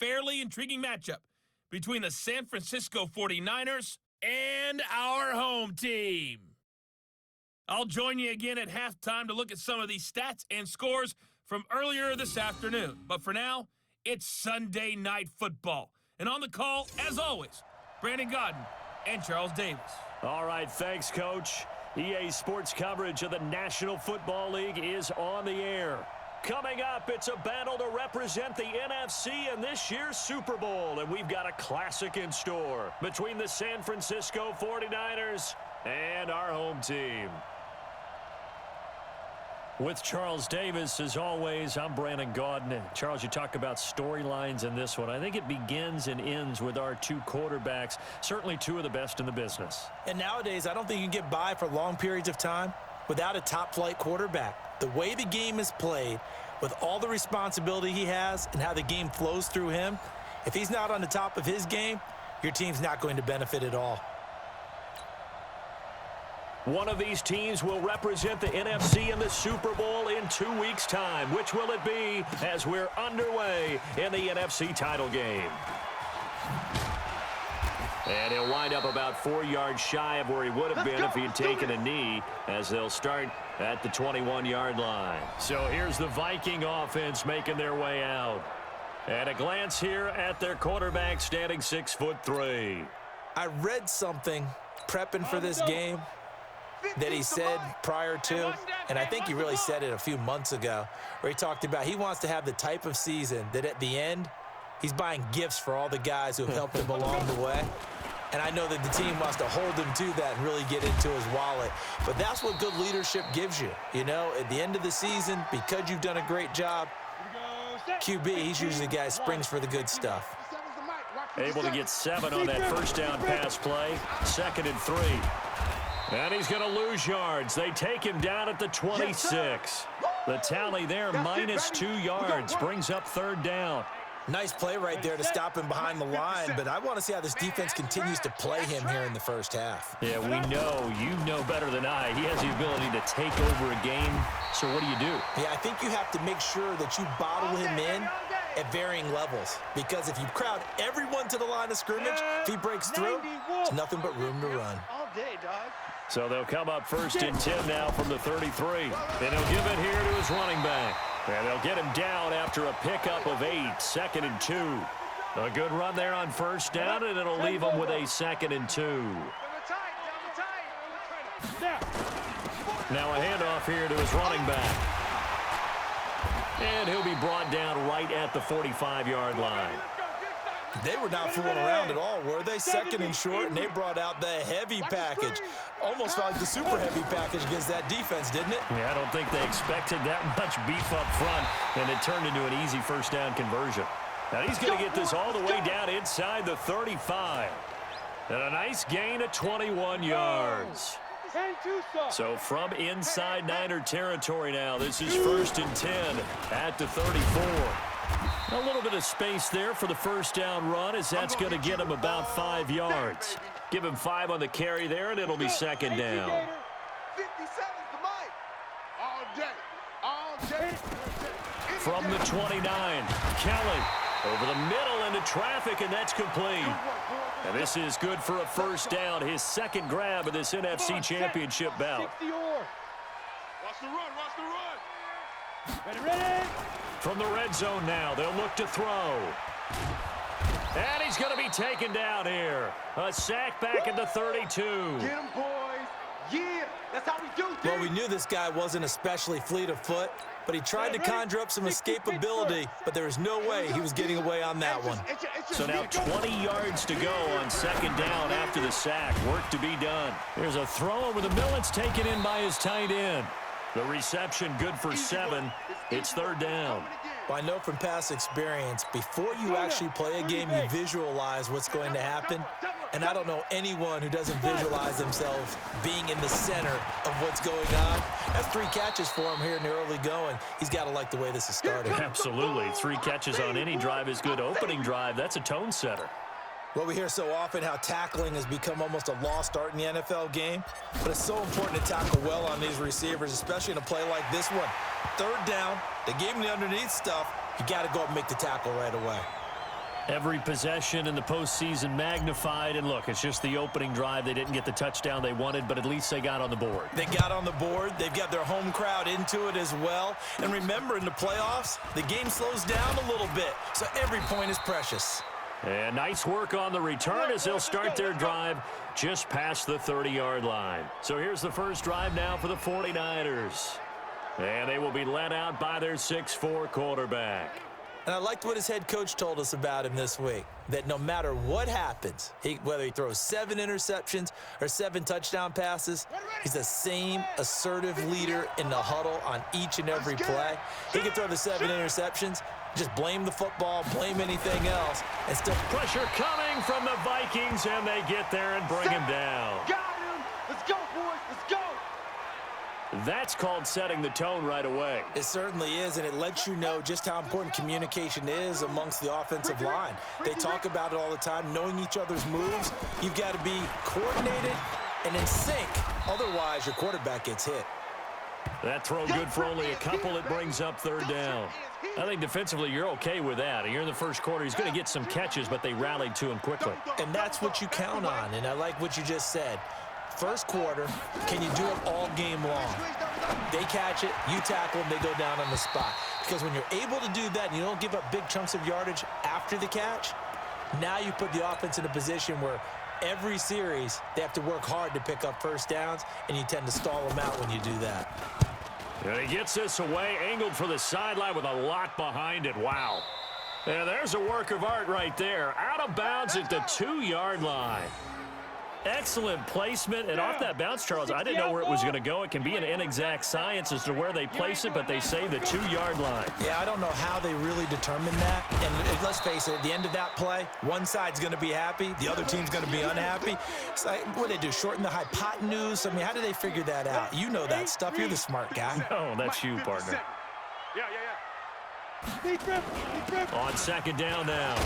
fairly intriguing matchup between the San Francisco 49ers and our home team. I'll join you again at halftime to look at some of these stats and scores from earlier this afternoon. But for now, it's Sunday Night Football. And on the call, as always, Brandon Godden and Charles Davis. All right, thanks, Coach. EA Sports coverage of the National Football League is on the air. Coming up, it's a battle to represent the NFC in this year's Super Bowl, and we've got a classic in store between the San Francisco 49ers and our home team. With Charles Davis, as always, I'm Brandon Godden. Charles, you talk about storylines in this one. I think it begins and ends with our two quarterbacks, certainly two of the best in the business. And nowadays, I don't think you can get by for long periods of time without a top-flight quarterback. The way the game is played, with all the responsibility he has and how the game flows through him, if he's not on the top of his game, your team's not going to benefit at all. One of these teams will represent the NFC in the Super Bowl in 2 weeks' time. Which will it be as we're underway in the NFC title game? And he'll wind up about 4 yards shy of where he would have been if he had taken a knee, as they'll start at the 21-yard line. So here's the Viking offense making their way out. At a glance here at their quarterback, standing 6'3". I read something prepping for this game that he said prior to, and I think he really said it a few months ago, where he talked about he wants to have the type of season that at the end, he's buying gifts for all the guys who have helped him along the way. And I know that the team wants to hold him to that and really get into his wallet. But that's what good leadership gives you. You know, at the end of the season, because you've done a great job, QB, he's usually the guy who springs for the good stuff. Able to get 7 on that first down pass play. 2nd and 3. And he's going to lose yards. They take him down at the 26. The tally there, -2 yards, brings up 3rd down. Nice play right there to stop him behind the line, but I want to see how this defense continues to play him here in the first half. Yeah, we know, you know better than I, he has the ability to take over a game. So what do you do? Yeah, I think you have to make sure that you bottle him in at varying levels, because if you crowd everyone to the line of scrimmage, if he breaks through, it's nothing but room to run. All day, dog. So they'll come up 1st and 10 now from the 33. And he'll give it here to his running back. And they'll get him down after a pickup of 8, 2nd and 2. A good run there on 1st down, and it'll leave him with a 2nd and 2. Now a handoff here to his running back. And he'll be brought down right at the 45-yard line. They were not fooling around at all, were they? 2nd and short, and they brought out the heavy package. Almost felt like the super heavy package against that defense, didn't it? Yeah, I don't think they expected that much beef up front, and it turned into an easy 1st down conversion. Now he's going to get this all the way down inside the 35. And a nice gain of 21 yards. So from inside Niner territory now, this is 1st and 10 at the 34. A little bit of space there for the 1st down run, as that's going to get him about 5 yards. Give him 5 on the carry there, and it'll be 2nd down. 57's the mic. All day. All day. From the 29, Kelly over the middle into traffic, and that's complete. And this is good for a 1st down, his 2nd grab of this NFC Championship bout. Watch the run. Watch the run. Ready. From the red zone now, they'll look to throw. And he's going to be taken down here. A sack back at the 32. Get him, boys. Yeah, that's how we do things. Well, we knew this guy wasn't especially fleet of foot, but he tried to conjure up some escapability, but there was no way he was getting away on that one. So now 20 yards to go on 2nd down after the sack. Work to be done. There's a throw over the middle. It's taken in by his tight end. The reception good for 7. It's 3rd down. Well, I know from past experience, before you actually play a game, you visualize what's going to happen. And I don't know anyone who doesn't visualize themselves being in the center of what's going on. That's 3 catches for him here in the early going. He's got to like the way this is starting. Absolutely. 3 catches on any drive is good. Opening drive, that's a tone setter. Well, we hear so often how tackling has become almost a lost art in the NFL game, but it's so important to tackle well on these receivers, especially in a play like this one. 3rd down, they gave him the underneath stuff. You got to go up and make the tackle right away. Every possession in the postseason magnified, and look, it's just the opening drive. They didn't get the touchdown they wanted, but at least they got on the board. They got on the board. They've got their home crowd into it as well. And remember, in the playoffs, the game slows down a little bit, so every point is precious. And nice work on the return as they'll start their drive just past the 30-yard line. So here's the first drive now for the 49ers. And they will be led out by their 6'4" quarterback. And I liked what his head coach told us about him this week, that no matter what happens, whether he throws 7 interceptions or 7 touchdown passes, he's the same assertive leader in the huddle on each and every play. He can throw the 7 interceptions, just blame the football, blame anything else, and still pressure coming from the Vikings, and they get there and bring him down. Got him. Let's go, boys. Let's go. That's called setting the tone right away. It certainly is, and it lets you know just how important communication is amongst the offensive line. They talk about it all the time, knowing each other's moves. You've got to be coordinated and in sync. Otherwise, your quarterback gets hit. That throw good for only a couple. It brings up 3rd down. I think defensively you're okay with that. You're in the first quarter. He's going to get some catches, but they rallied to him quickly. And that's what you count on, and I like what you just said. First quarter, can you do it all game long? They catch it, you tackle them, they go down on the spot. Because when you're able to do that and you don't give up big chunks of yardage after the catch, now you put the offense in a position where every series they have to work hard to pick up first downs, and you tend to stall them out when you do that. And he gets this away, angled for the sideline with a lot behind it. Wow. And there's a work of art right there. Out of bounds at the 2-yard line. Excellent placement, and off that bounce, Charles, I didn't know where it was going to go. It can be an inexact science as to where they place it, but they say the 2-yard line. Yeah, I don't know how they really determine that. And let's face it, at the end of that play, one side's going to be happy, the other team's going to be unhappy. It's like, what do they do, shorten the hypotenuse? I mean, how do they figure that out? You know that stuff. You're the smart guy. Oh, that's you, partner. Yeah. On 2nd down now,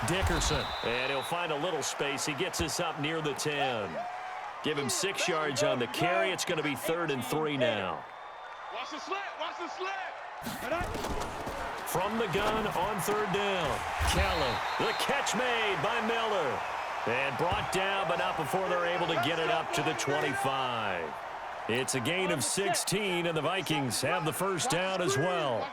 Dickerson, and he'll find a little space. He gets us up near the 10. Give him 6 yards on the carry. It's going to be 3rd and 3 now. Watch the slant. From the gun on 3rd down, Kelly, the catch made by Miller, and brought down, but not before they're able to get it up to the 25. It's a gain of 16, and the Vikings have the first down as well.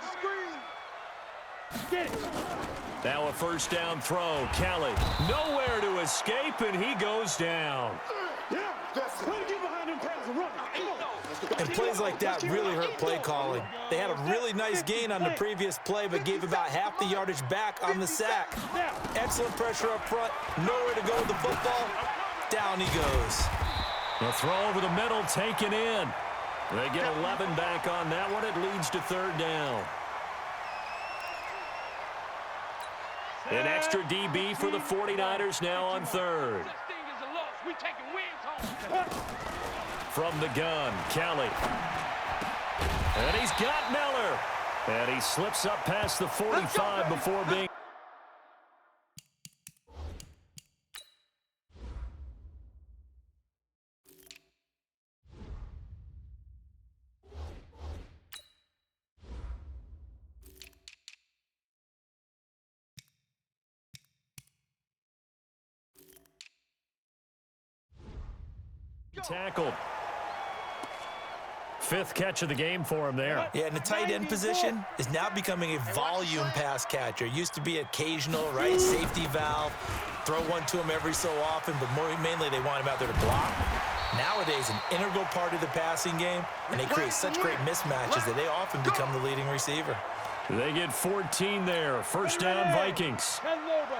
Now a 1st down throw. Kelly, nowhere to escape, and he goes down. And plays like that really hurt play calling. They had a really nice gain on the previous play, but gave about half the yardage back on the sack. Excellent pressure up front. Nowhere to go with the football. Down he goes. The throw over the middle taken in. They get 11 back on that one. It leads to 3rd down. An extra DB for the 49ers now on 3rd. From the gun, Kelly. And he's got Miller. And he slips up past the 45 before being... tackled. 5th catch of the game for him there. Yeah, and the tight end position is now becoming a volume pass catcher. Used to be occasional, right? Safety valve. Throw one to him every so often, but mainly they want him out there to block. Nowadays, an integral part of the passing game, and they create such great mismatches that they often become the leading receiver. They get 14 there. 1st down, Vikings.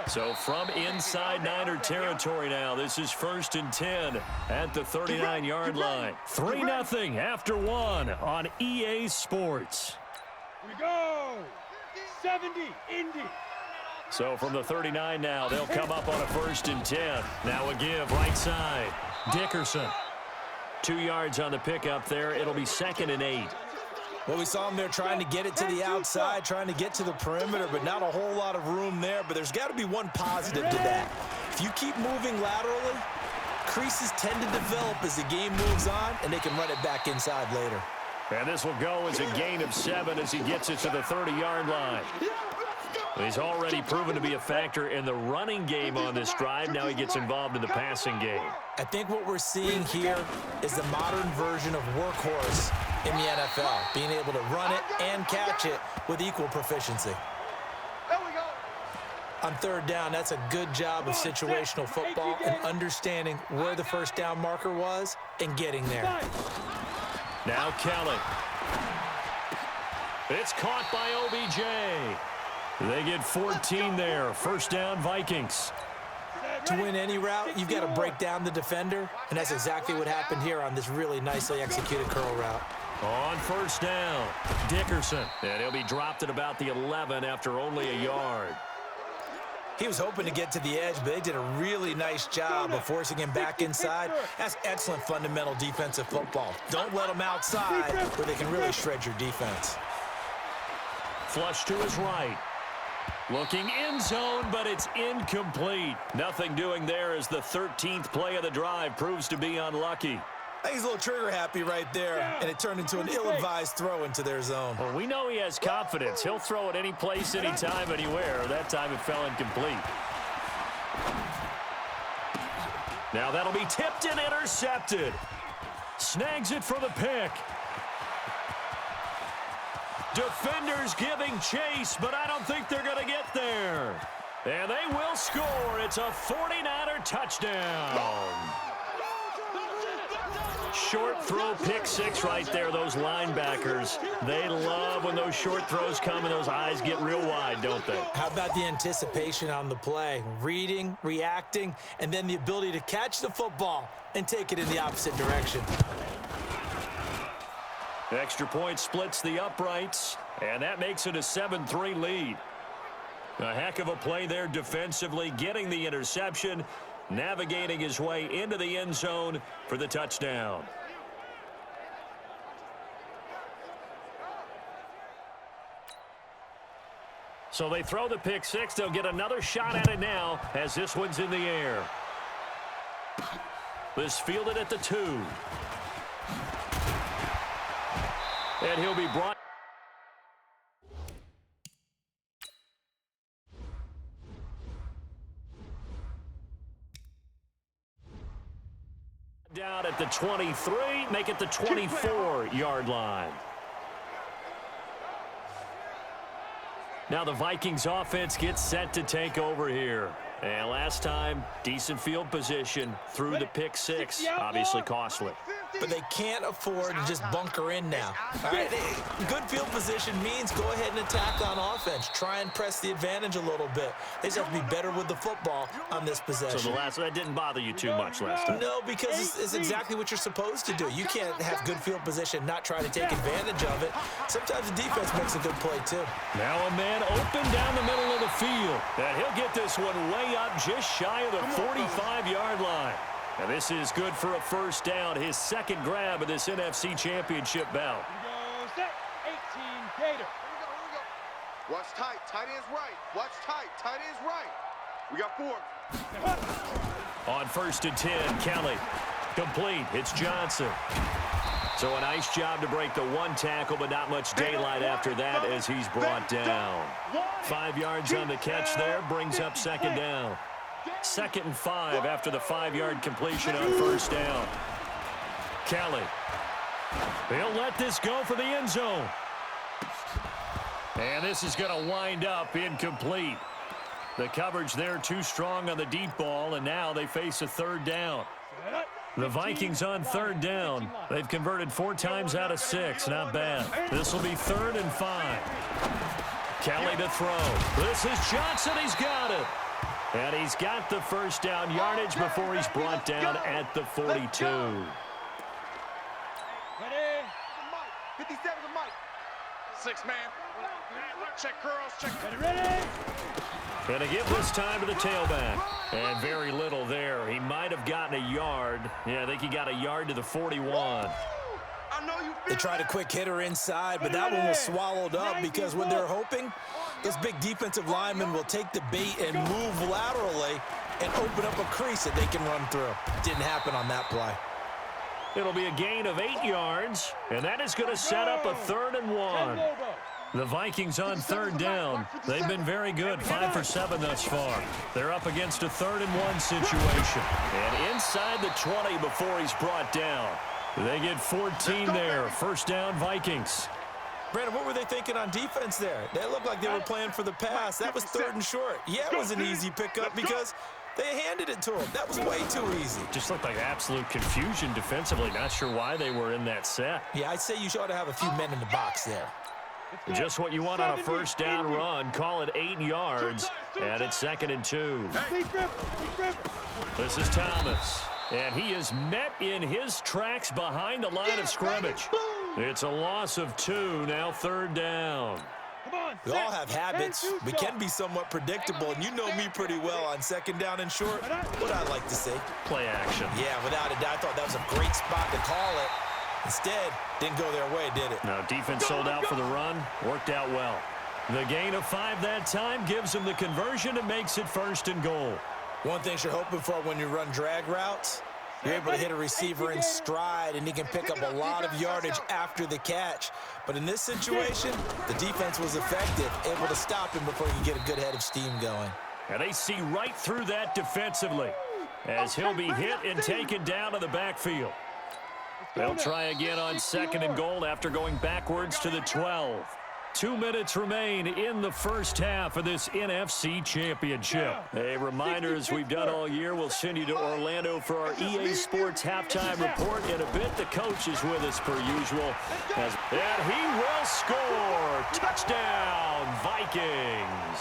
So from inside Niner territory now, this is 1st and 10 at the 39-yard line. 3-0 after 1 on EA Sports. We go. 70, Indy. So from the 39 now, they'll come up on a 1st and 10. Now a give right side. Dickerson. 2 yards on the pickup there. It'll be 2nd and 8. Well, we saw him there trying to get it to the outside, trying to get to the perimeter, but not a whole lot of room there. But there's got to be one positive to that. If you keep moving laterally, creases tend to develop as the game moves on, and they can run it back inside later. And this will go as a gain of 7 as he gets it to the 30-yard line. He's already proven to be a factor in the running game on this drive. Now he gets involved in the passing game. I think what we're seeing here is the modern version of workhorse in the NFL, being able to run it and catch it with equal proficiency. On third down, that's a good job of situational football and understanding where the first down marker was and getting there. Now Kelly. It's caught by OBJ. They get 14 there. First down, Vikings. To win any route, you've got to break down the defender, and that's exactly what happened here on this really nicely executed curl route. On first down, Dickerson. And he'll be dropped at about the 11 after only a yard. He was hoping to get to the edge, but they did a really nice job of forcing him back inside. That's excellent fundamental defensive football. Don't let them outside where they can really shred your defense. Flush to his right. Looking end zone, but it's incomplete. Nothing doing there as the 13th play of the drive proves to be unlucky. I think he's a little trigger happy right there, and it turned into an ill-advised throw into their zone. Well, we know he has confidence. He'll throw it any place, anytime, anywhere. That time it fell incomplete. Now that'll be tipped and intercepted. Snags it for the pick. Defenders giving chase, but I don't think they're going to get there. And they will score. It's a 49er touchdown. Short throw, pick six right there. Those linebackers, they love when those short throws come and those eyes get real wide, don't they? How about the anticipation on the play? Reading, reacting, and then the ability to catch the football and take it in the opposite direction. Extra point splits the uprights, and that makes it a 7-3 lead. A heck of a play there defensively, getting the interception, navigating his way into the end zone for the touchdown. So they throw the pick six. They'll get another shot at it now as this one's in the air. This fielded at the 2. And he'll be brought down at the 23, make it the 24-yard line. Now the Vikings offense gets set to take over here. And last time, decent field position through the pick six, obviously costly. But they can't afford to just bunker in now. All right, good field position means go ahead and attack on offense. Try and press the advantage a little bit. They just have to be better with the football on this possession. So that didn't bother you too much last time? No, because it's exactly what you're supposed to do. You can't have good field position, not try to take advantage of it. Sometimes the defense makes a good play, too. Now a man open down the middle of the field. And he'll get this one way up just shy of the 45-yard line. And this is good for a first down, his second grab of this NFC Championship bout. Set, 18, Gator. Here we go. Watch tight, tight end's right. Watch tight, tight end's right. We got 4. On first and 10, Kelly. Complete, it's Johnson. So a nice job to break the one tackle, but not much daylight after that as he's brought down. 5 yards on the catch there, brings up second down. 2nd and 5 after the 5-yard completion on first down. Kelly. He'll let this go for the end zone. And this is going to wind up incomplete. The coverage there too strong on the deep ball, and now they face a third down. The Vikings on third down. They've converted 4 times out of 6. Not bad. This will be 3rd and 5. Kelly to throw. This is Johnson. He's got it. And he's got the first down yardage before he's brought down at the 42. Ready? 57 to Mike. 6 man. Check curls, check. Ready? And to give this time to the tailback. And very little there. He might have gotten a yard. Yeah, I think he got a yard to the 41. They tried a quick hitter inside, but that one was swallowed up because when they're hoping, those big defensive linemen will take the bait and move laterally and open up a crease that they can run through. Didn't happen on that play. It'll be a gain of 8 yards, and that is going to set up a 3rd and 1. The Vikings on third down. They've been very good, 5 for 7 thus far. They're up against a 3rd-and-1 situation. And inside the 20 before he's brought down. They get 14 there. First down, Vikings. Brandon, what were they thinking on defense there? They looked like they were playing for the pass. That was 3rd and short. Yeah, it was an easy pickup because they handed it to him. That was way too easy. Just looked like absolute confusion defensively. Not sure why they were in that set. Yeah, I'd say you ought to have a few men in the box there. Just what you want on a first down run. Call it 8 yards, and it's 2nd and 2. This is Thomas, and he is met in his tracks behind the line of scrimmage. It's a loss of 2, now 3rd down. We all have habits. We can be somewhat predictable, and you know me pretty well on 2nd down and short. What I like to say. Play action. Yeah, without a doubt, I thought that was a great spot to call it. Instead, didn't go their way, did it? No, defense sold out for the run. Worked out well. The gain of 5 that time gives them the conversion and makes it 1st and goal. One thing you're hoping for when you run drag routes, you're able to hit a receiver in stride, and he can pick up a lot of yardage after the catch. But in this situation, the defense was effective, able to stop him before he could get a good head of steam going. And they see right through that defensively as he'll be hit and taken down to the backfield. They'll try again on 2nd and goal after going backwards to the 12. 2 minutes remain in the first half of this NFC Championship. A reminder, as we've done all year, we'll send you to Orlando for our EA Sports halftime report. In a bit, the coach is with us per usual. And he will score. Touchdown, Vikings.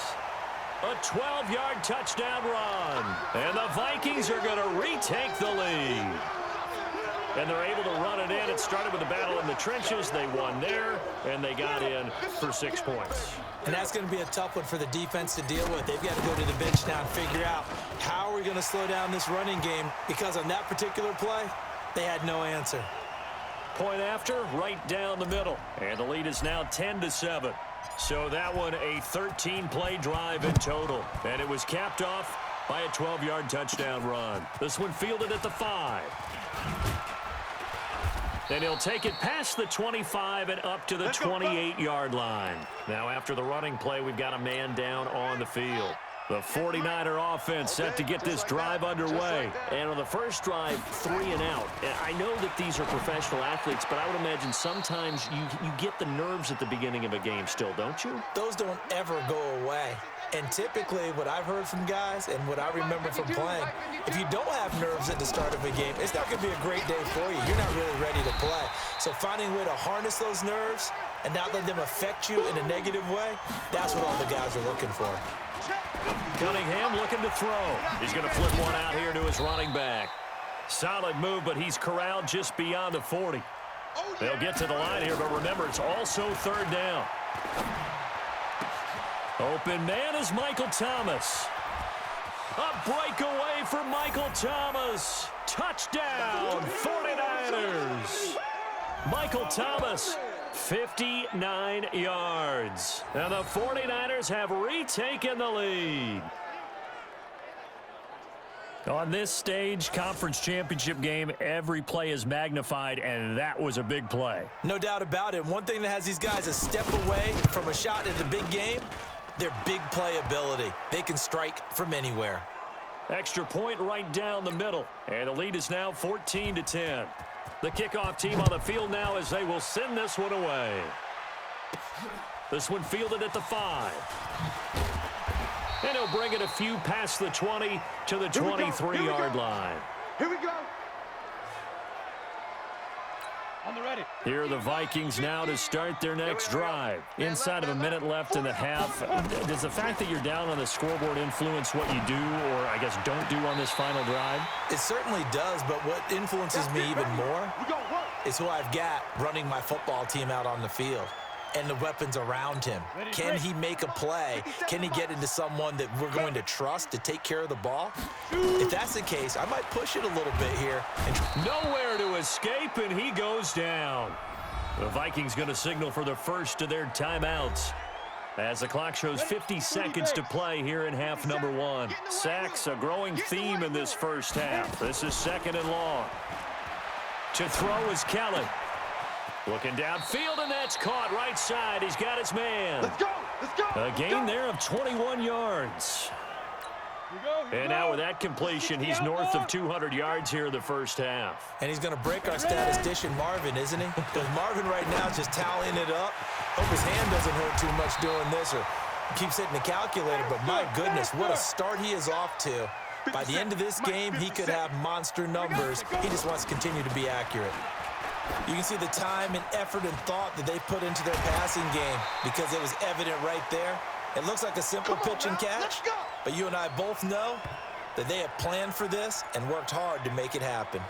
A 12-yard touchdown run. And the Vikings are going to retake the lead. And they're able to run it in. It started with a battle in the trenches. They won there, and they got in for 6 points. And that's going to be a tough one for the defense to deal with. They've got to go to the bench now and figure out how are we going to slow down this running game, because on that particular play, they had no answer. Point after, right down the middle. And the lead is now 10-7. So that one a 13-play drive in total. And it was capped off by a 12-yard touchdown run. This one fielded at the 5. And he'll take it past the 25 and up to the 28-yard line. Now, after the running play, we've got a man down on the field. The 49er offense set to get this drive underway. And on the first drive, 3 and out. And I know that these are professional athletes, but I would imagine sometimes you get the nerves at the beginning of a game still, don't you? Those don't ever go away. And typically, what I've heard from guys and what I remember from playing, if you don't have nerves at the start of a game, it's not going to be a great day for you. You're not really ready to play. So finding a way to harness those nerves and not let them affect you in a negative way, that's what all the guys are looking for. Cunningham looking to throw. He's going to flip one out here to his running back. Solid move, but he's corralled just beyond the 40. They'll get to the line here, but remember, it's also 3rd down. Open man is Michael Thomas. A breakaway for Michael Thomas. Touchdown, 49ers. Michael Thomas, 59 yards. And the 49ers have retaken the lead. On this stage, conference championship game, every play is magnified, and that was a big play. No doubt about it. One thing that has these guys a step away from a shot in the big game, their big play ability. They can strike from anywhere. Extra point right down the middle, and the lead is now 14-10. The kickoff team on the field now as they will send this one away. This one fielded at the 5. And he'll bring it a few past the 20 to the 23-yard line. Here we go. On the ready. Here are the Vikings now to start their next drive. Inside of a minute left in the half. Does the fact that you're down on the scoreboard influence what you do, or I guess don't do on this final drive? It certainly does, but what influences me even more is who I've got running my football team out on the field and the weapons around him. Can he make a play? Can he get into someone that we're going to trust to take care of the ball? If that's the case, I might push it a little bit here. Nowhere to escape, and he goes down. The Vikings going to signal for the first of their timeouts as the clock shows 50 seconds to play here in half number 1. Sacks, a growing theme in this first half. This is 2nd and long. To throw is Kelly. Looking downfield, and that's caught right side. He's got his man. Let's go! Let's go! A gain there of 21 yards. And now with that completion, he's north of 200 yards here in the first half. And he's going to break our statistician Marvin, isn't he? Because Marvin right now is just tallying it up. Hope his hand doesn't hurt too much doing this or keeps hitting the calculator. But my goodness, what a start he is off to. By the end of this game, he could have monster numbers. He just wants to continue to be accurate. You can see the time and effort and thought that they put into their passing game because it was evident right there. It looks like a simple pitch and catch, but you and I both know that they have planned for this and worked hard to make it happen.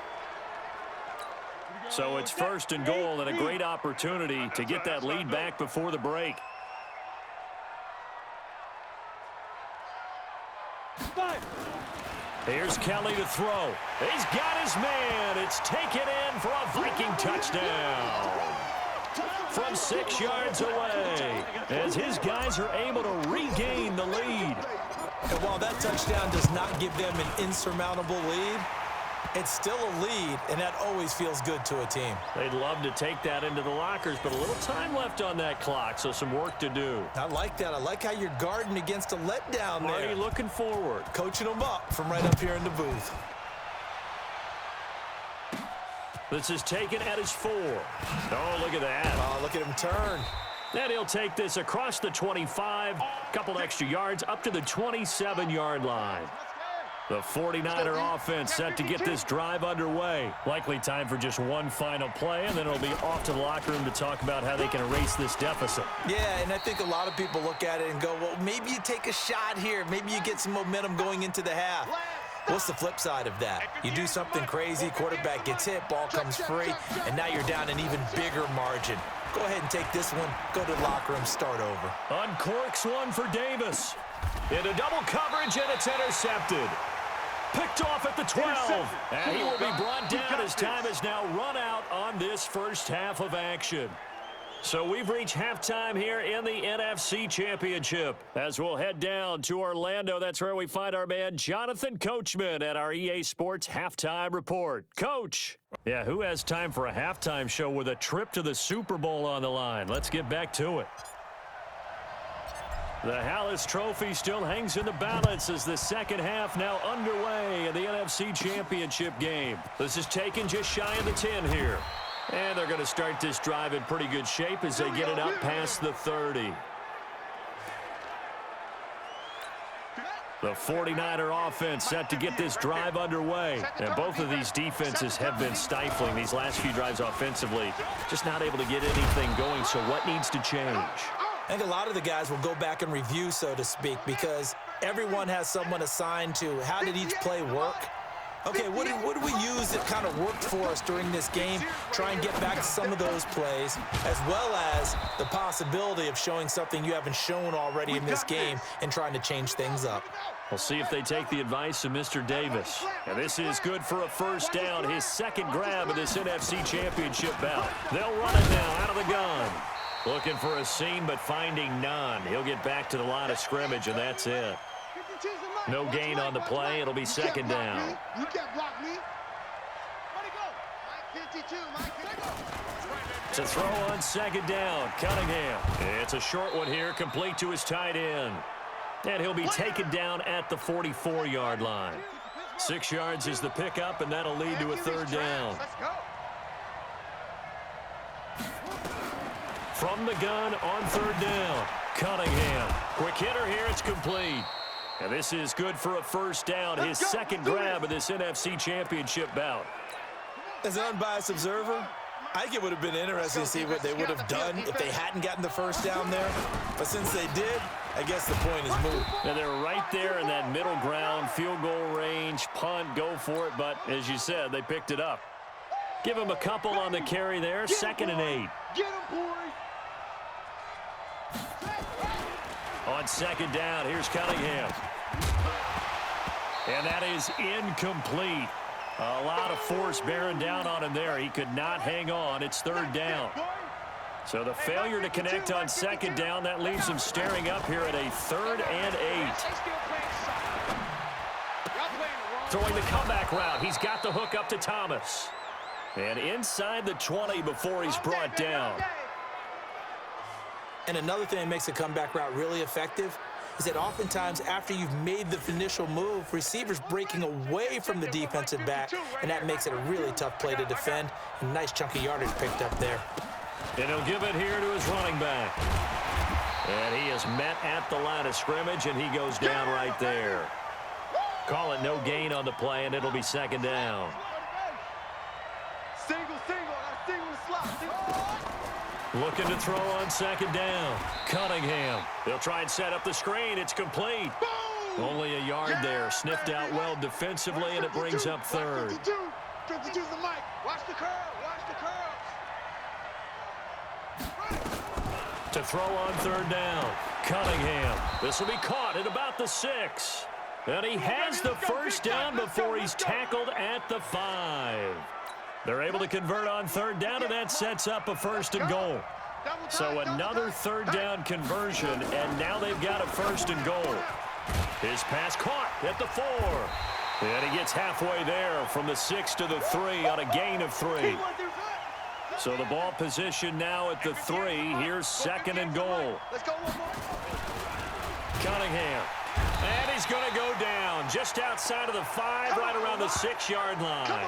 So it's 1st and goal and a great opportunity to get that lead back before the break. Here's Kelly to throw. He's got his man. It's taken in for a Viking touchdown. From 6 yards away, as his guys are able to regain the lead. And while that touchdown does not give them an insurmountable lead, it's still a lead, and that always feels good to a team. They'd love to take that into the lockers, but a little time left on that clock, so some work to do. I like that. I like how you're guarding against a letdown there. Marty looking forward. Coaching them up from right up here in the booth. This is taken at his 4. Oh, look at that. Oh, look at him turn. And he'll take this across the 25, couple extra yards up to the 27-yard line. The 49er offense set to get this drive underway. Likely time for just one final play, and then it'll be off to the locker room to talk about how they can erase this deficit. Yeah, and I think a lot of people look at it and go, well, maybe you take a shot here. Maybe you get some momentum going into the half. What's the flip side of that? You do something crazy, quarterback gets hit, ball comes free, and now you're down an even bigger margin. Go ahead and take this one, go to the locker room, start over. Uncorks one for Davis. Into double coverage, and it's intercepted. Picked off at the 12. And he will be brought down as time has now run out on this first half of action. So we've reached halftime here in the NFC Championship. As we'll head down to Orlando, that's where we find our man Jonathan Coachman at our EA Sports Halftime Report. Coach! Yeah, who has time for a halftime show with a trip to the Super Bowl on the line? Let's get back to it. The Hallis Trophy still hangs in the balance as the second half now underway in the NFC Championship game. This is taken just shy of the 10 here. And they're going to start this drive in pretty good shape as they get it up past the 30. The 49er offense set to get this drive underway. And both of these defenses have been stifling these last few drives offensively. Just not able to get anything going, so what needs to change? I think a lot of the guys will go back and review, so to speak, because everyone has someone assigned to how did each play work. Okay, what did we use that kind of worked for us during this game? Try and get back to some of those plays, as well as the possibility of showing something you haven't shown already in this game and trying to change things up. We'll see if they take the advice of Mr. Davis. And this is good for a first down, his second grab of this NFC Championship bout. They'll run it now out of the gun. Looking for a seam, but finding none. He'll get back to the line of scrimmage, and that's it. No gain on the play. It'll be second down. You can't block me. Where'd he go? Mike 52, Mike 52. To throw on second down, Cunningham. It's a short one here, complete to his tight end. And he'll be taken down at the 44-yard line. 6 yards is the pickup, and that'll lead to a third down. Let's go. From the gun on third down, Cunningham. Quick hitter here, it's complete. And this is good for a first down, his second grab of this NFC Championship bout. As an unbiased observer, I think it would have been interesting to see what they would have done if they hadn't gotten the first down there. But since they did, I guess the point is moot. Now they're right there in that middle ground, field goal range, punt, go for it. But as you said, they picked it up. Give him a couple on the carry there, second and 8. Get him, boys. On second down, here's Cunningham. And that is incomplete. A lot of force bearing down on him there. He could not hang on. It's third down. So the failure to connect on second down, that leaves him staring up here at a 3rd and 8. Throwing the comeback route. He's got the hook up to Thomas. And inside the 20 before he's brought down. And another thing that makes a comeback route really effective is that oftentimes after you've made the initial move, receivers breaking away from the defensive back, and that makes it a really tough play to defend. A nice chunk of yardage picked up there. And he'll give it here to his running back. And he is met at the line of scrimmage, and he goes down right there. Call it no gain on the play, and it'll be second down. Single, single slot. Looking to throw on second down. Cunningham. They'll try and set up the screen. It's complete. Boom! Only a yard there. Sniffed out well defensively, and it brings up third. 52's the mic. Watch the curl. Watch the curl. To throw on third down. Cunningham. This will be caught at about the 6. And he has the first down before he's tackled at the 5. They're able to convert on third down, and that sets up a first and goal. So another third down conversion, and now they've got a first and goal. His pass caught at the 4. And he gets halfway there from the 6 to the 3 on a gain of 3. So the ball position now at the 3. Here's second and goal. Cunningham. And he's going to go down just outside of the 5, right around the 6-yard line.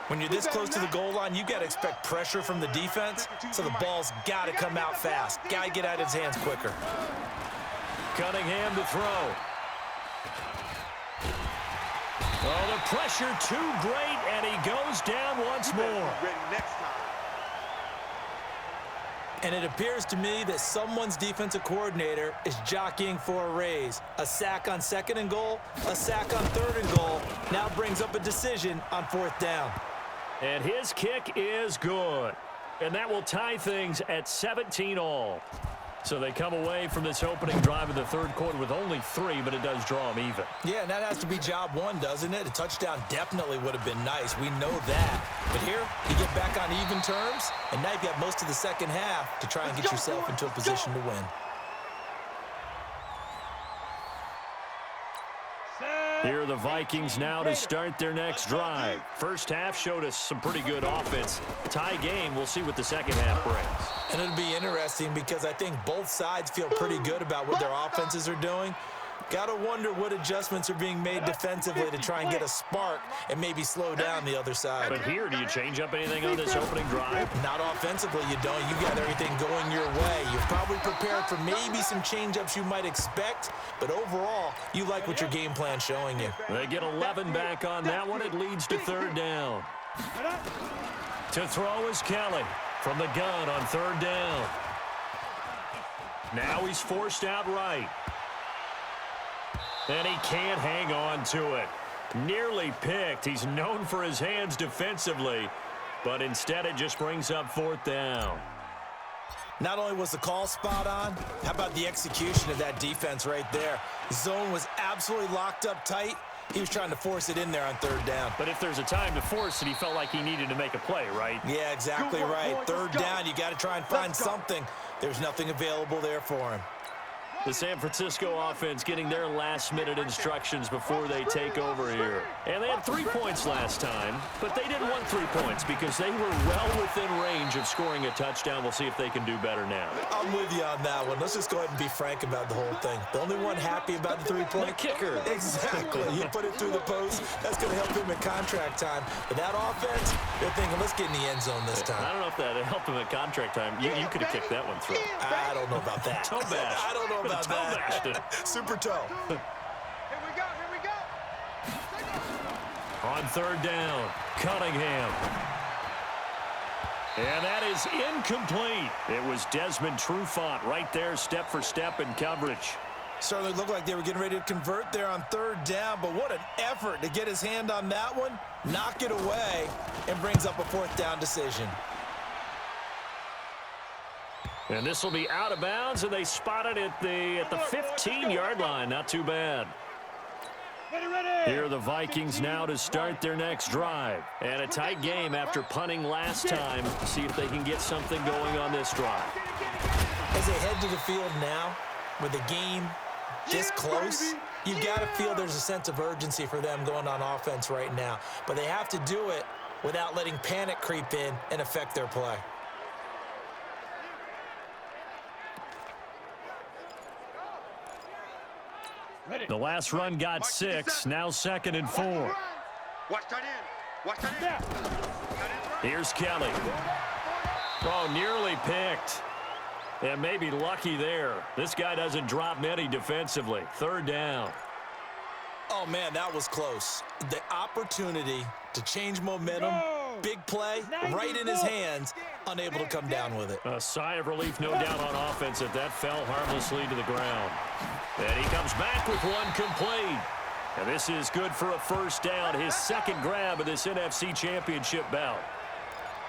When you're this close to the goal line, you got to expect pressure from the defense, so the ball's got to come out fast. Got to get out of his hands quicker. Cunningham to throw. Oh, the pressure too great, and he goes down once more. And it appears to me that someone's defensive coordinator is jockeying for a raise. A sack on second and goal, a sack on third and goal, now brings up a decision on fourth down. And his kick is good. And that will tie things at 17 all. So they come away from this opening drive in the third quarter with only 3, but it does draw them even. Yeah, and that has to be job one, doesn't it? A touchdown definitely would have been nice. We know that. But here, you get back on even terms, and now you've got most of the second half to try and get yourself into a position to win. Here are the Vikings now to start their next drive. First half showed us some pretty good offense. Tie game, we'll see what the second half brings. And it'll be interesting because I think both sides feel pretty good about what their offenses are doing. Got to wonder what adjustments are being made defensively to try and get a spark and maybe slow down the other side. But here, do you change up anything on this opening drive? Not offensively, you don't. You got everything going your way. You're probably prepared for maybe some change-ups you might expect, but overall, you like what your game plan's showing you. They get 11 back on that one. It leads to third down. To throw is Kelly from the gun on third down. Now he's forced out right. And he can't hang on to it. Nearly picked. He's known for his hands defensively, but instead it just brings up fourth down. Not only was the call spot on, how about the execution of that defense right there? Zone was absolutely locked up tight. He was trying to force it in there on third down. But if there's a time to force it, he felt like he needed to make a play, right? Yeah, exactly right. Third down, you got to try and find something. There's nothing available there for him. The San Francisco offense getting their last-minute instructions before they take over here. And they had 3 points last time, but they didn't want 3 points because they were well within range of scoring a touchdown. We'll see if they can do better now. I'm with you on that one. Let's just go ahead and be frank about the whole thing. The only one happy about the 3-point? The kicker. Exactly. You put it through the post, that's going to help him in contract time. But that offense, they're thinking, let's get in the end zone this time. I don't know if that helped him at contract time. You could have kicked that one through. I don't know about that. Toe bash. I don't know about that. Super toe. Here we go. On third down, Cunningham. And that is incomplete. It was Desmond Trufant right there, step for step in coverage. Certainly looked like they were getting ready to convert there on third down, but what an effort to get his hand on that one, knock it away, and brings up a fourth down decision. And this will be out of bounds, and they spot it at the 15-yard line. Not too bad. Here are the Vikings now to start their next drive. And a tight game after punting last time. See if they can get something going on this drive. As they head to the field now, with the game this close, you've got to feel there's a sense of urgency for them going on offense right now. But they have to do it without letting panic creep in and affect their play. The last run got 6, now 2nd and 4. Watch tight end. Watch tight end. Here's Kelly. Oh, nearly picked. And maybe lucky there. This guy doesn't drop many defensively. 3rd down. Oh, man, that was close. The opportunity to change momentum, big play, right in his hands, unable to come down with it. A sigh of relief, no doubt, on offense if that fell harmlessly to the ground. And he comes back with one complete. And this is good for a 1st down, his 2nd grab of this NFC Championship bout.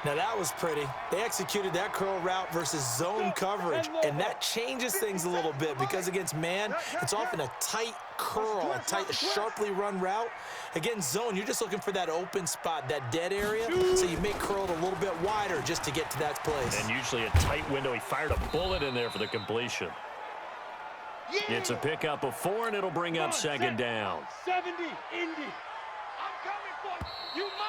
Now, that was pretty. They executed that curl route versus zone coverage, and that changes things a little bit because against man, it's often a tight curl, a sharply run route. Against zone, you're just looking for that open spot, that dead area, so you make curl a little bit wider just to get to that place. And usually a tight window. He fired a bullet in there for the completion. It's a pickup of 4, and it'll bring up 2nd down. 70, Indy. I'm coming for you. You mine.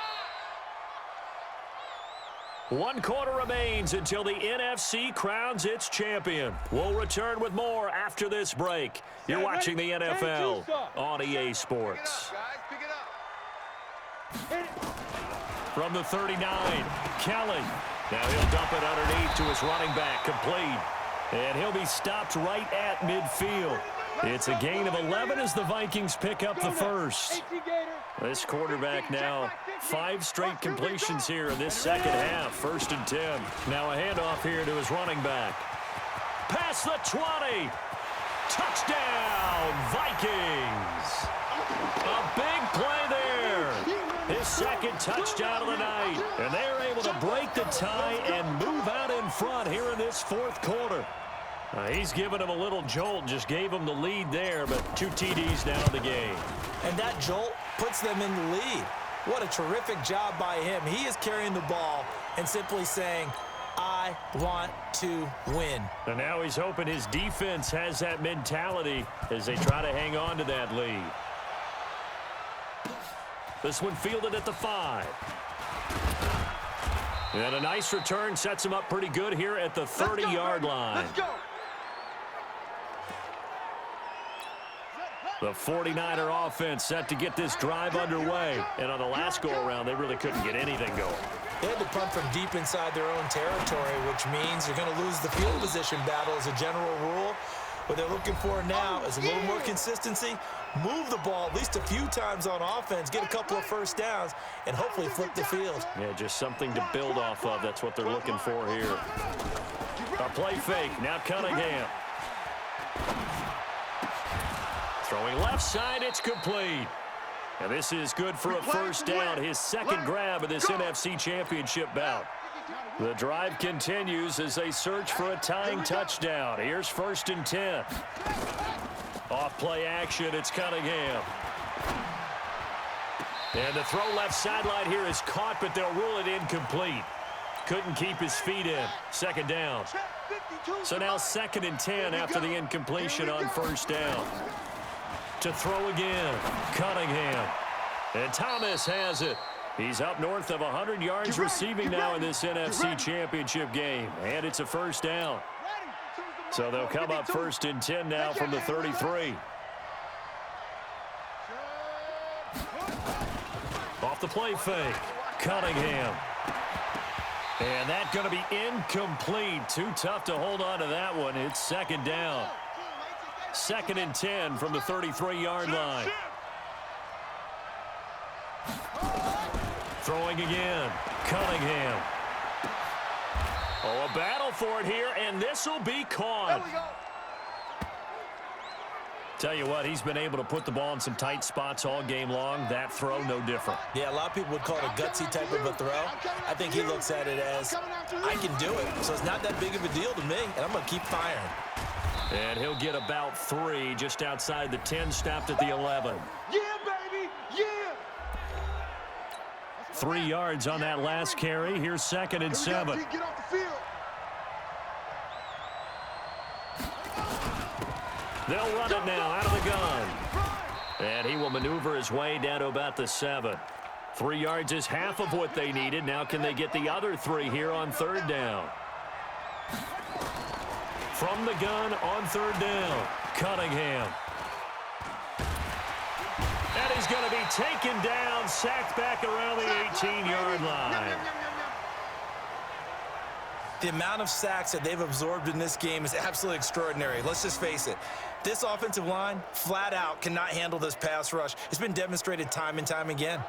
1 quarter remains until the NFC crowns its champion. We'll return with more after this break. You're watching the NFL on EA Sports. From the 39, Kelly. Now he'll dump it underneath to his running back, complete. And he'll be stopped right at midfield. It's a gain of 11 as the Vikings pick up the 1st. This quarterback now 5 straight completions here in this 2nd half. 1st and 10. Now a handoff here to his running back. Past the 20. Touchdown, Vikings. A big play there. His 2nd touchdown of the night. And they're able to break the tie and move out in front here in this 4th quarter. He's given him a little jolt, just gave him the lead there, but 2 TDs now in the game. And that jolt puts them in the lead. What a terrific job by him. He is carrying the ball and simply saying, I want to win. And now he's hoping his defense has that mentality as they try to hang on to that lead. This one fielded at the 5. And a nice return sets him up pretty good here at the 30-yard line. Let's go. The 49er offense set to get this drive underway. And on the last go-around, they really couldn't get anything going. They had to punt from deep inside their own territory, which means you're going to lose the field position battle as a general rule. What they're looking for now is a little more consistency, move the ball at least a few times on offense, get a couple of 1st downs, and hopefully flip the field. Yeah, just something to build off of. That's what they're looking for here. A play fake. Now Cunningham. Throwing left side, it's complete. And this is good for a 1st down, his 2nd grab of this NFC Championship bout. The drive continues as they search for a tying touchdown. Here's 1st and 10. Off play action, it's Cunningham. And the throw left sideline here is caught, but they'll rule it incomplete. Couldn't keep his feet in. 2nd down. So now 2nd and 10 after the incompletion on 1st down. To throw again, Cunningham. And Thomas has it. He's up north of 100 yards receiving now in this NFC Championship game. And it's a 1st down. So they'll come up 1st and 10 now from the 33. Off the play fake, Cunningham. And that's going to be incomplete. Too tough to hold on to that one. It's 2nd down. 2nd and 10 from the 33-yard line. Throwing again, Cunningham. Oh, a battle for it here, and this will be caught. Tell you what, he's been able to put the ball in some tight spots all game long. That throw, no different. Yeah, a lot of people would call it a gutsy type of a throw. I think he looks at it as, I can do it, so it's not that big of a deal to me, and I'm going to keep firing. And he'll get about 3 just outside the 10, stopped at the 11. Yeah, baby, yeah. 3 yards on that last carry. Here's 2nd and 7. Get off the field. They'll run it now out of the gun. And he will maneuver his way down to about the 7. 3 yards is half of what they needed. Now can they get the other 3 here on 3rd down? From the gun on 3rd down, Cunningham. And he's going to be taken down, sacked back around the 18-yard line. The amount of sacks that they've absorbed in this game is absolutely extraordinary. Let's just face it. This offensive line, flat out, cannot handle this pass rush. It's been demonstrated time and time again.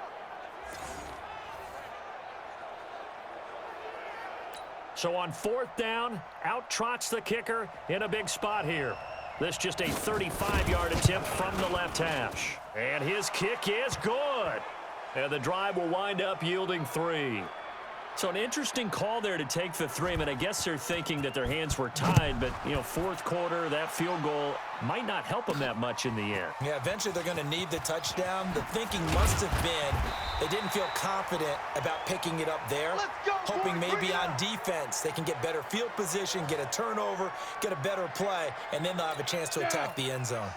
So on 4th down, out trots the kicker in a big spot here. This just a 35-yard attempt from the left hash. And his kick is good. And the drive will wind up yielding 3. So an interesting call there to take the 3. I mean, I guess they're thinking that their hands were tied, but, you know, 4th quarter, that field goal might not help them that much in the end. Yeah, eventually they're going to need the touchdown. The thinking must have been they didn't feel confident about picking it up there, hoping maybe on defense they can get better field position, get a turnover, get a better play, and then they'll have a chance to attack the end zone.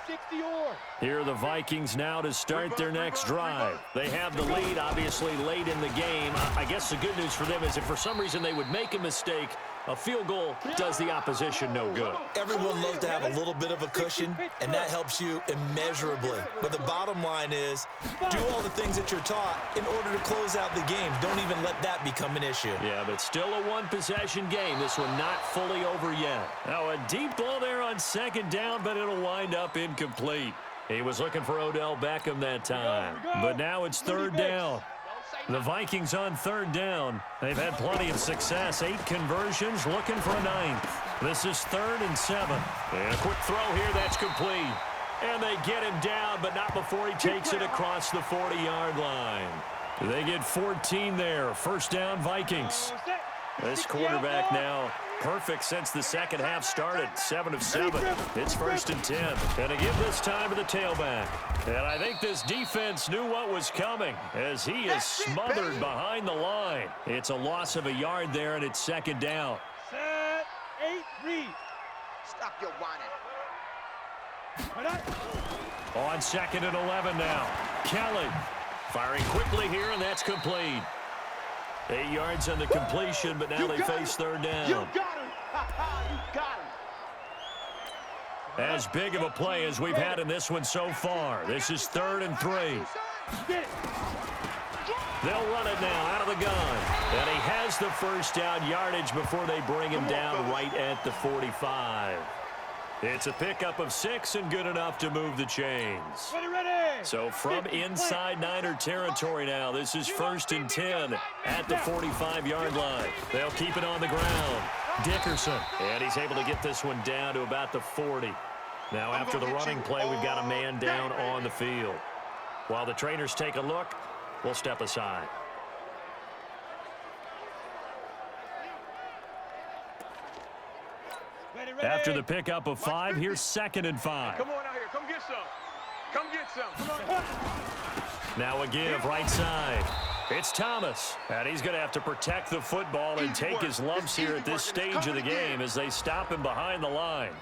Here are the Vikings now to start their next drive. They have the lead, obviously, late in the game. I guess the good news for them is if for some reason they would make a mistake, a field goal does the opposition no good. Everyone loves to have a little bit of a cushion, and that helps you immeasurably. But the bottom line is, do all the things that you're taught in order to close out the game. Don't even let that become an issue. Yeah, but still a one-possession game. This one not fully over yet. Now a deep ball there on 2nd down, but it'll wind up incomplete. He was looking for Odell Beckham that time. But now it's 3rd down. The Vikings on 3rd down. They've had plenty of success. 8 conversions, looking for a 9th. This is 3rd and 7. And a quick throw here, that's complete. And they get him down, but not before he takes it across the 40-yard line. They get 14 there. 1st down, Vikings. This quarterback now perfect since the second half started. 7 of 7. It's 1st and 10. And to give this time to the tailback. And I think this defense knew what was coming as he is smothered behind the line. It's a loss of a yard there, and it's 2nd down. Set, 8, read. Stop your whining. On 2nd and 11 now. Kelly firing quickly here, and that's complete. 8 yards on the completion, but now they face 3rd down. You got him. You got him. As big of a play as we've had in this one so far. This is 3rd and 3. They'll run it now out of the gun. And he has the 1st down yardage before they bring him down right at the 45. It's a pickup of 6 and good enough to move the chains. Ready. So from inside Niner territory now, this is 1st and 10 at the 45-yard line. They'll keep it on the ground. Dickerson, and he's able to get this one down to about the 40. Now after the running play, we've got a man down on the field. While the trainers take a look, we'll step aside. After the pickup of 5, here's 2nd and 5. Come on out here. Come get some. Come get some. Come on. Now a give right side. It's Thomas. And he's going to have to protect the football and take his lumps here at this stage of the game as they stop him behind the line.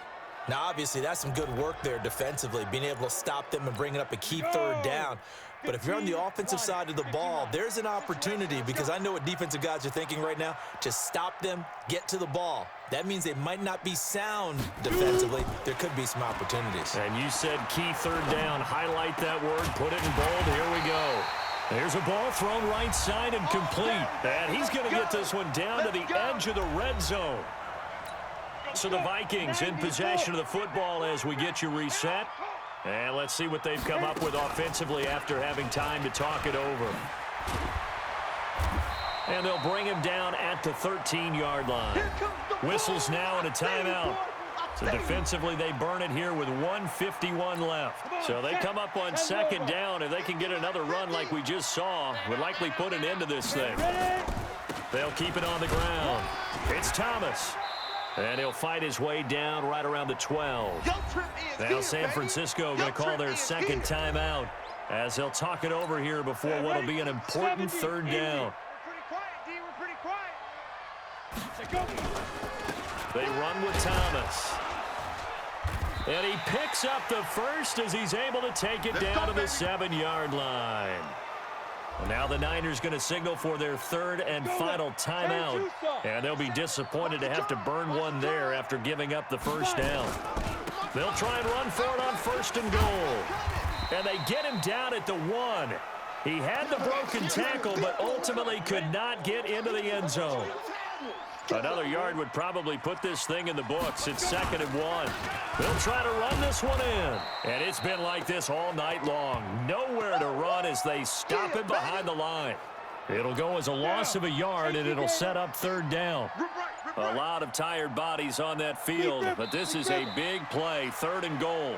Now, obviously, that's some good work there defensively, being able to stop them and bringing up a key 3rd down. But if you're on the offensive side of the ball, there's an opportunity, because I know what defensive guys are thinking right now. Just stop them, get to the ball. That means they might not be sound defensively. There could be some opportunities. And you said key 3rd down. Highlight that word. Put it in bold. Here we go. There's a ball thrown right side and complete. And he's going to get this one down to the edge of the red zone. So the Vikings in possession of the football as we get you reset. And let's see what they've come up with offensively after having time to talk it over. And they'll bring him down at the 13-yard line. Whistles now and a timeout. So defensively, they burn it here with 1:51 left. So they come up on 2nd down. If they can get another run like we just saw, would likely put an end to this thing. They'll keep it on the ground. It's Thomas. And he'll fight his way down right around the 12. Now San Francisco going to call their 2nd timeout as they'll talk it over here before what will be an important 3rd down. They run with Thomas. And he picks up the 1st as he's able to take it down to the 7-yard line. Well, now the Niners going to signal for their third and final timeout. And they'll be disappointed to have to burn one there after giving up the first down. They'll try and run for it on 1st and goal. And they get him down at the 1. He had the broken tackle, but ultimately could not get into the end zone. Another yard would probably put this thing in the books. It's 2nd and 1. They'll try to run this one in. And it's been like this all night long. Nowhere to run as they stop him behind the line. It'll go as a loss of a yard, and it'll set up 3rd down. A lot of tired bodies on that field, but this is a big play, 3rd and goal.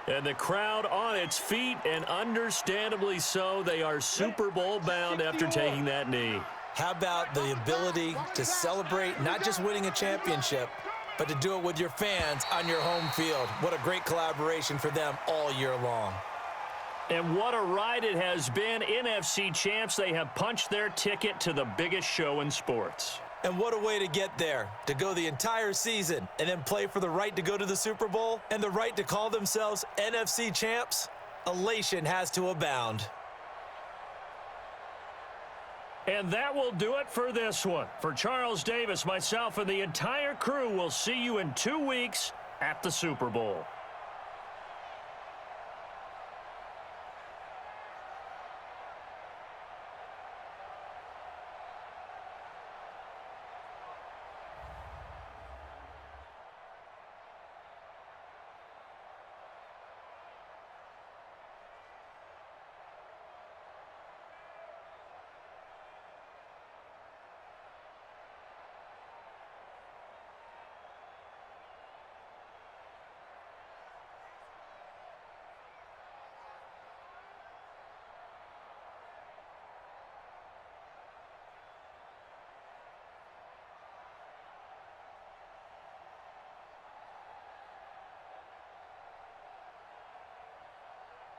And the crowd on its feet, and understandably so. They are Super Bowl bound after taking that knee. How about the ability to celebrate not just winning a championship, but to do it with your fans on your home field? What a great collaboration for them all year long. And what a ride it has been. NFC champs, they have punched their ticket to the biggest show in sports. And what a way to get there, to go the entire season and then play for the right to go to the Super Bowl and the right to call themselves NFC champs. Elation has to abound. And that will do it for this one. For Charles Davis, myself, and the entire crew, we'll see you in 2 weeks at the Super Bowl.